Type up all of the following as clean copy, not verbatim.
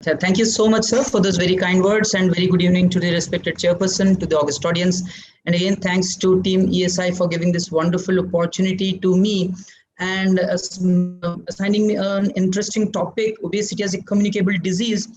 Thank you so much, sir, for those very kind words, and very good evening to the respected chairperson, to the august audience. And again, thanks to Team ESI for giving this wonderful opportunity to me and assigning me an interesting topic, obesity as a communicable disease.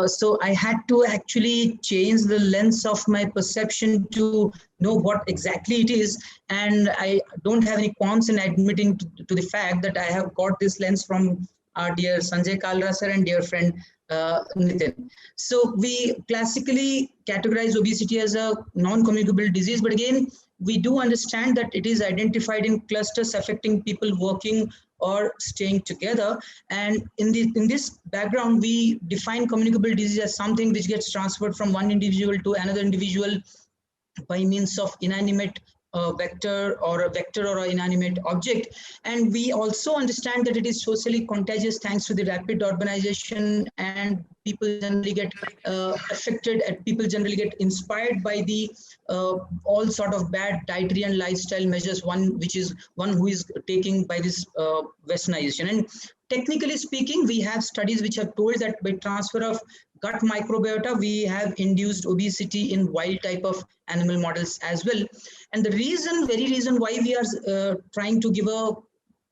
So I had to actually change the lens of my perception to know what exactly it is. And I don't have any qualms in admitting to the fact that I have got this lens from our dear Sanjay Kalra sir and dear friend Nitin. So we classically categorize obesity as a non-communicable disease, but again, we do understand that it is identified in clusters affecting people working or staying together. And in this background, we define communicable disease as something which gets transferred from one individual to another individual by means of inanimate vector or an inanimate object. And we also understand that it is socially contagious thanks to the rapid urbanization, and people generally get affected, and people generally get inspired by the all sort of bad dietary and lifestyle measures, one who is taking by this westernization. And technically speaking, we have studies which have told that by transfer of gut microbiota, we have induced obesity in wild type of animal models as well. And the very reason why we are trying to give a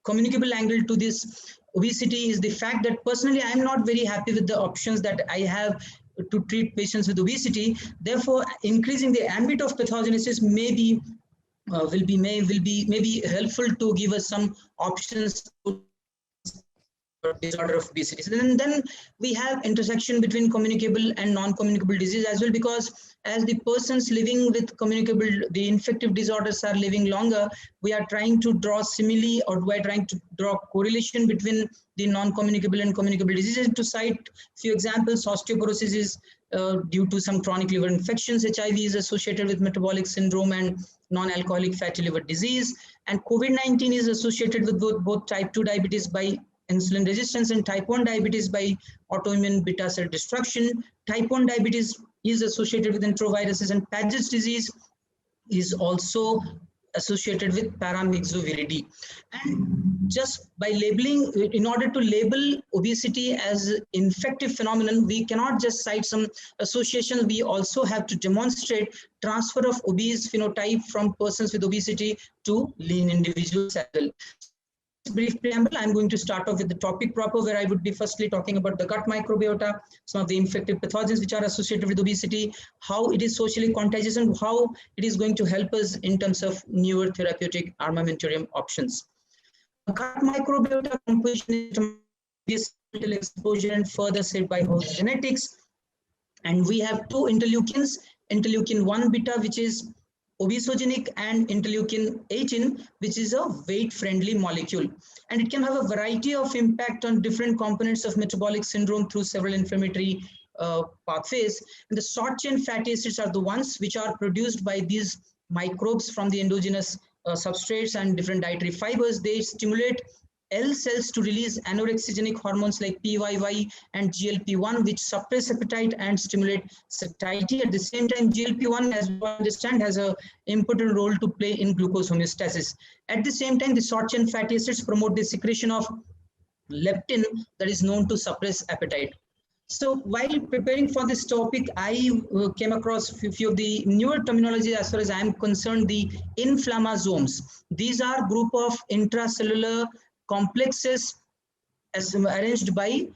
communicable angle to this obesity is the fact that personally I am not very happy with the options that I have to treat patients with obesity. Therefore, increasing the ambit of pathogenesis may be helpful to give us some options to disorder of obesity. And then we have intersection between communicable and non-communicable disease as well, because as the persons living with the infective disorders are living longer, we are trying to draw simile, or we are trying to draw correlation between the non-communicable and communicable diseases. To cite few examples, osteoporosis is due to some chronic liver infections. HIV is associated with metabolic syndrome and non-alcoholic fatty liver disease. And COVID-19 is associated with both type 2 diabetes by insulin resistance and type 1 diabetes by autoimmune beta cell destruction. Type 1 diabetes is associated with enteroviruses, and Paget's disease is also associated with paramyxoviridae. And just by labeling, in order to label obesity as infective phenomenon, we cannot just cite some association. We also have to demonstrate transfer of obese phenotype from persons with obesity to lean individuals as well. Brief preamble, I'm going to start off with the topic proper, where I would be firstly talking about the gut microbiota, some of the infective pathogens which are associated with obesity, how it is socially contagious, and how it is going to help us in terms of newer therapeutic armamentarium options. Gut microbiota composition is exposure and further said by host genetics. And we have two interleukins, interleukin 1 beta, which is obesogenic, and interleukin 18, which is a weight-friendly molecule. And it can have a variety of impact on different components of metabolic syndrome through several inflammatory pathways. And the short-chain fatty acids are the ones which are produced by these microbes from the endogenous substrates and different dietary fibers. They stimulate L cells to release anorexigenic hormones like PYY and GLP-1, which suppress appetite and stimulate satiety. At the same time, GLP-1, as we understand, has an important role to play in glucose homeostasis. At the same time, the short-chain fatty acids promote the secretion of leptin that is known to suppress appetite. So while preparing for this topic, I came across a few of the newer terminology as far as I am concerned, the inflammasomes. These are group of intracellular complexes arranged by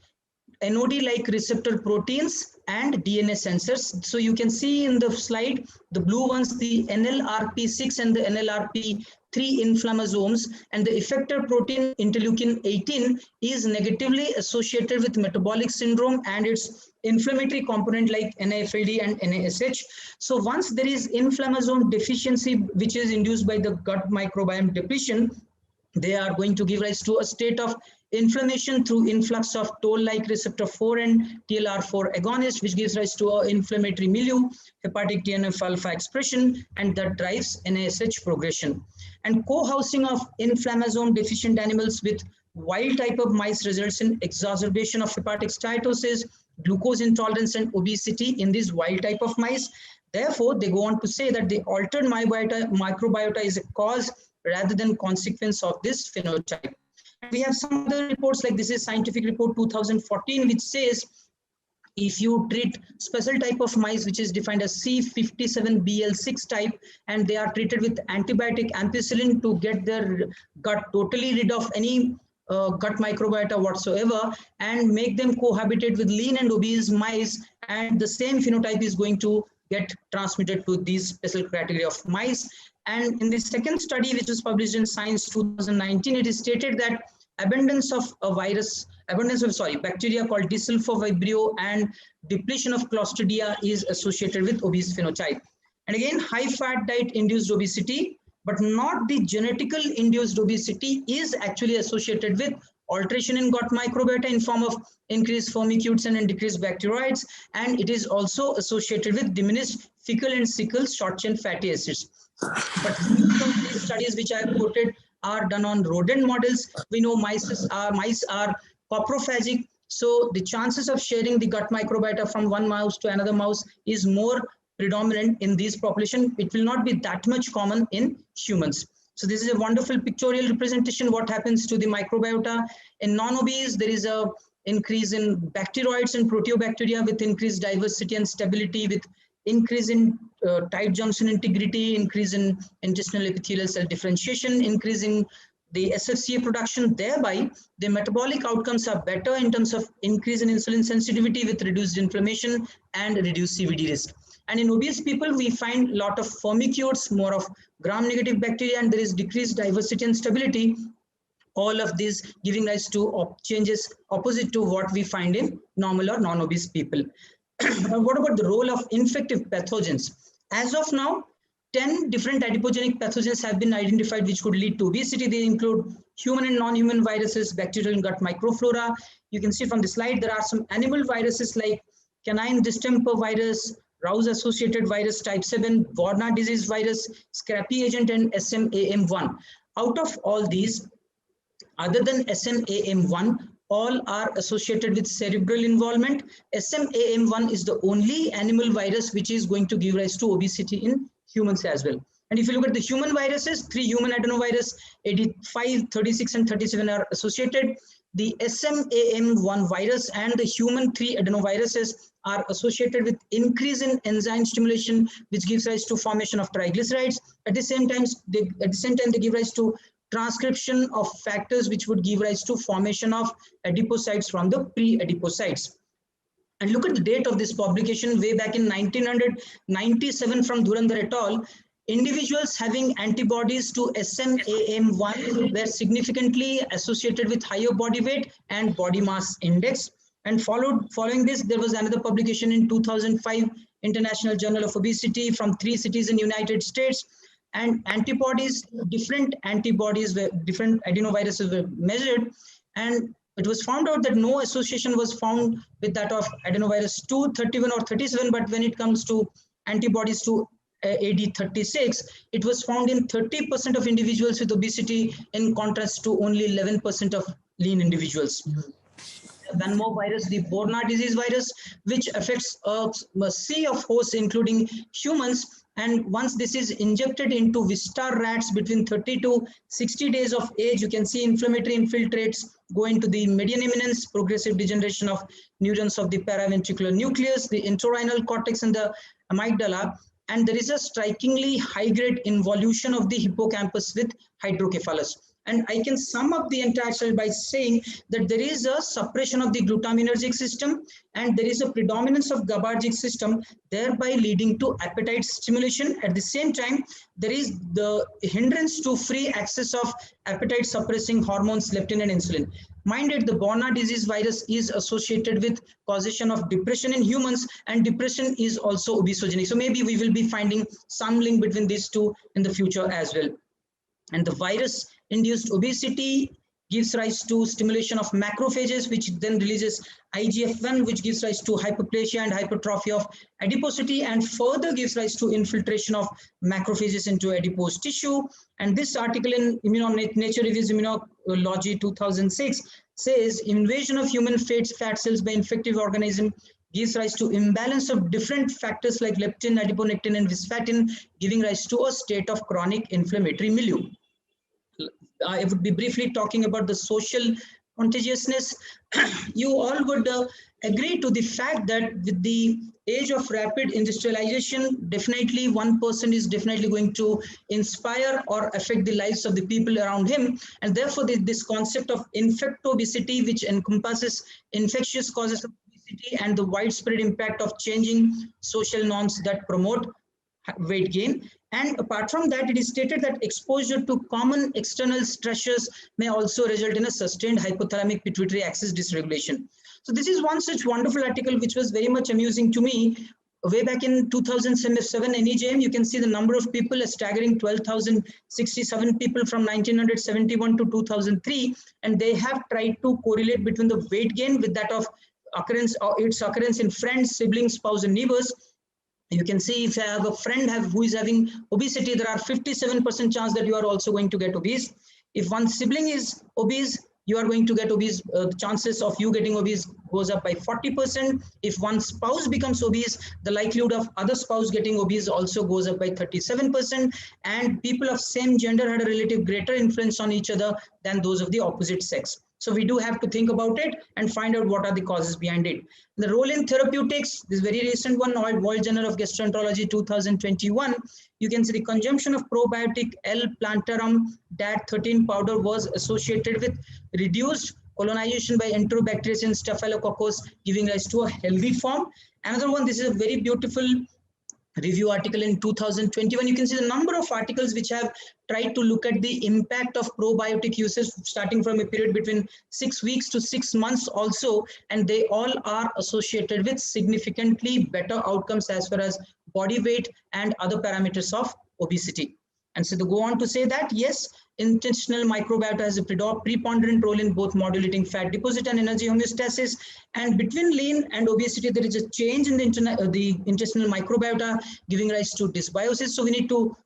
NOD-like receptor proteins and DNA sensors. So you can see in the slide, the blue ones, the NLRP6 and the NLRP3 inflammasomes, and the effector protein interleukin 18 is negatively associated with metabolic syndrome and its inflammatory component like NAFLD and NASH. So once there is inflammasome deficiency, which is induced by the gut microbiome depletion, they are going to give rise to a state of inflammation through influx of toll-like receptor 4 and TLR4 agonist, which gives rise to an inflammatory milieu, hepatic TNF-alpha expression, and that drives NASH progression. And co-housing of inflammasome deficient animals with wild type of mice results in exacerbation of hepatic steatosis, glucose intolerance, and obesity in these wild type of mice. Therefore, they go on to say that the altered microbiota is a cause rather than consequence of this phenotype. And we have some other reports, like this is scientific report 2014, which says if you treat special type of mice, which is defined as C57BL6 type, and they are treated with antibiotic ampicillin to get their gut totally rid of any gut microbiota whatsoever, and make them cohabitate with lean and obese mice, and the same phenotype is going to get transmitted to these special category of mice. And in the second study, which was published in Science 2019, it is stated that abundance of a bacteria called D. sulfovibrio and depletion of Clostridia is associated with obese phenotype. And again, high fat diet induced obesity, but not the genetical induced obesity, is actually associated with alteration in gut microbiota in form of increased firmicutes and decreased bacteroids, and it is also associated with diminished fecal and sickle short chain fatty acids. But some of these studies which I have quoted are done on rodent models. We know mice are coprophagic, so the chances of sharing the gut microbiota from one mouse to another mouse is more predominant in these population. It will not be that much common in humans. So this is a wonderful pictorial representation what happens to the microbiota. In non-obese, there is a increase in bacteroids and proteobacteria with increased diversity and stability, with increase in tight junction integrity, increase in intestinal epithelial cell differentiation, increase in the SFCA production. Thereby, the metabolic outcomes are better in terms of increase in insulin sensitivity with reduced inflammation and reduced CVD risk. And in obese people, we find a lot of firmicutes, more of gram-negative bacteria, and there is decreased diversity and stability. All of these giving rise to changes opposite to what we find in normal or non-obese people. What about the role of infective pathogens? As of now, 10 different adipogenic pathogens have been identified which could lead to obesity. They include human and non-human viruses, bacterial and gut microflora. You can see from the slide there are some animal viruses like canine distemper virus, Rouse-associated virus type 7, Borna disease virus, Scrappy agent, and SMAM1. Out of all these, other than SMAM1, all are associated with cerebral involvement. SMAM1 is the only animal virus which is going to give rise to obesity in humans as well. And if you look at the human viruses, 3 human adenovirus, 85, 36, and 37 are associated. The SMAM1 virus and the human 3 adenoviruses are associated with increase in enzyme stimulation, which gives rise to formation of triglycerides. At the same time, they give rise to transcription of factors which would give rise to formation of adipocytes from the pre-adipocytes. And look at the date of this publication way back in 1997 from Dhurandhar et al. Individuals having antibodies to SMAM1 were significantly associated with higher body weight and body mass index. And following this, there was another publication in 2005, International Journal of Obesity, from 3 cities in United States. And different adenoviruses were measured. And it was found out that no association was found with that of adenovirus 2, 31, or 37. But when it comes to antibodies to AD36, it was found in 30% of individuals with obesity, in contrast to only 11% of lean individuals. One more virus, the Borna disease virus, which affects a sea of hosts, including humans. And once this is injected into Wistar rats between 30 to 60 days of age, you can see inflammatory infiltrates go into the median eminence, progressive degeneration of neurons of the paraventricular nucleus, the entorhinal cortex, and the amygdala. And there is a strikingly high-grade involution of the hippocampus with hydrocephalus. And I can sum up the entire slide by saying that there is a suppression of the glutaminergic system and there is a predominance of GABAergic system, thereby leading to appetite stimulation. At the same time, there is the hindrance to free access of appetite suppressing hormones, leptin and insulin. Mind it, the Borna disease virus is associated with causation of depression in humans, and depression is also obesogenic. So maybe we will be finding some link between these two in the future as well. And the virus-induced obesity gives rise to stimulation of macrophages, which then releases IGF-1, which gives rise to hyperplasia and hypertrophy of adiposity, and further gives rise to infiltration of macrophages into adipose tissue. And this article in Nature Reviews Immunology 2006 says invasion of human fat cells by infective organism gives rise to imbalance of different factors like leptin, adiponectin, and visfatin, giving rise to a state of chronic inflammatory milieu. I would be briefly talking about the social contagiousness, you all would agree to the fact that with the age of rapid industrialization, definitely one person is definitely going to inspire or affect the lives of the people around him. And therefore, this concept of infectobesity, which encompasses infectious causes of obesity and the widespread impact of changing social norms that promote weight gain. And apart from that, it is stated that exposure to common external stressors may also result in a sustained hypothalamic pituitary axis dysregulation. So this is one such wonderful article which was very much amusing to me. Way back in 2007 NEJM, you can see the number of people, a staggering 12,067 people from 1971 to 2003, and they have tried to correlate between the weight gain with that of occurrence or its occurrence in friends, siblings, spouse, and neighbors. You can see if you have a friend who is having obesity, there are 57% chance that you are also going to get obese. If one sibling is obese, you are going to get obese. The chances of you getting obese goes up by 40%. If one spouse becomes obese, the likelihood of other spouse getting obese also goes up by 37%. And people of same gender had a relative greater influence on each other than those of the opposite sex. So we do have to think about it and find out what are the causes behind it. The role in therapeutics, this very recent one, World Journal of Gastroenterology 2021, you can see the consumption of probiotic L-plantarum DAT13 powder was associated with reduced colonization by Enterobacterius and Staphylococcus, giving rise to a healthy form. Another one, this is a very beautiful review article in 2021. You can see the number of articles which have tried to look at the impact of probiotic usage starting from a period between 6 weeks to 6 months also, and they all are associated with significantly better outcomes as far as body weight and other parameters of obesity. And so they go on to say that yes, intestinal microbiota has a preponderant role in both modulating fat deposit and energy homeostasis. And between lean and obesity, there is a change in the intestinal microbiota, giving rise to dysbiosis. So we need to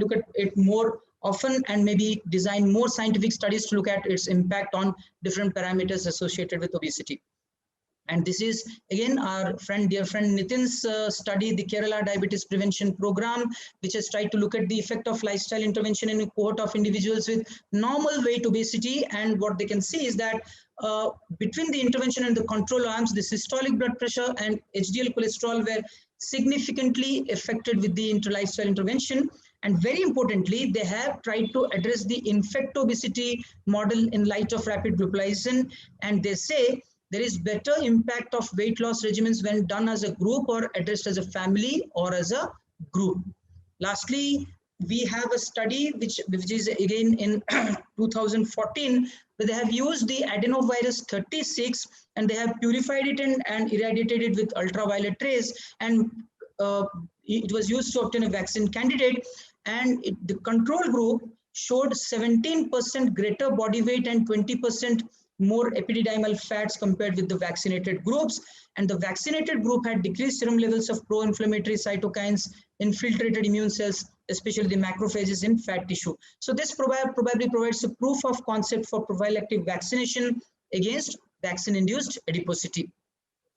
look at it more often and maybe design more scientific studies to look at its impact on different parameters associated with obesity. And this is again our dear friend Nitin's study, the Kerala Diabetes Prevention Program, which has tried to look at the effect of lifestyle intervention in a cohort of individuals with normal weight obesity. And what they can see is that between the intervention and the control arms, the systolic blood pressure and HDL cholesterol were significantly affected with the lifestyle intervention. And very importantly, they have tried to address the infectobesity model in light of rapid globalization. And they say there is better impact of weight loss regimens when done as a group or addressed as a family or as a group. Lastly, we have a study which is again in 2014, where they have used the adenovirus 36 and they have purified it and irradiated it with ultraviolet rays, and it was used to obtain a vaccine candidate. And the control group showed 17% greater body weight and 20% more epididymal fats compared with the vaccinated groups. And the vaccinated group had decreased serum levels of pro-inflammatory cytokines, infiltrated immune cells, especially the macrophages in fat tissue. So this probably provides a proof of concept for prophylactic vaccination against vaccine-induced adiposity.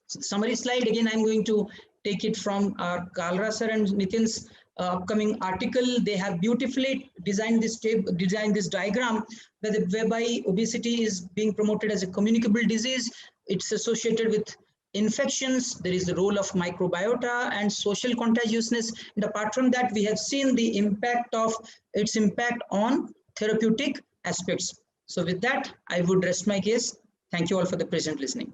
So the summary slide, again, I'm going to take it from Kalra sir and Nitin's upcoming article. They have beautifully designed this diagram whereby obesity is being promoted as a communicable disease. It's associated with infections. There is the role of microbiota and social contagiousness. And apart from that, we have seen the impact of its impact on therapeutic aspects. So with that, I would rest my case. Thank you all for the present listening.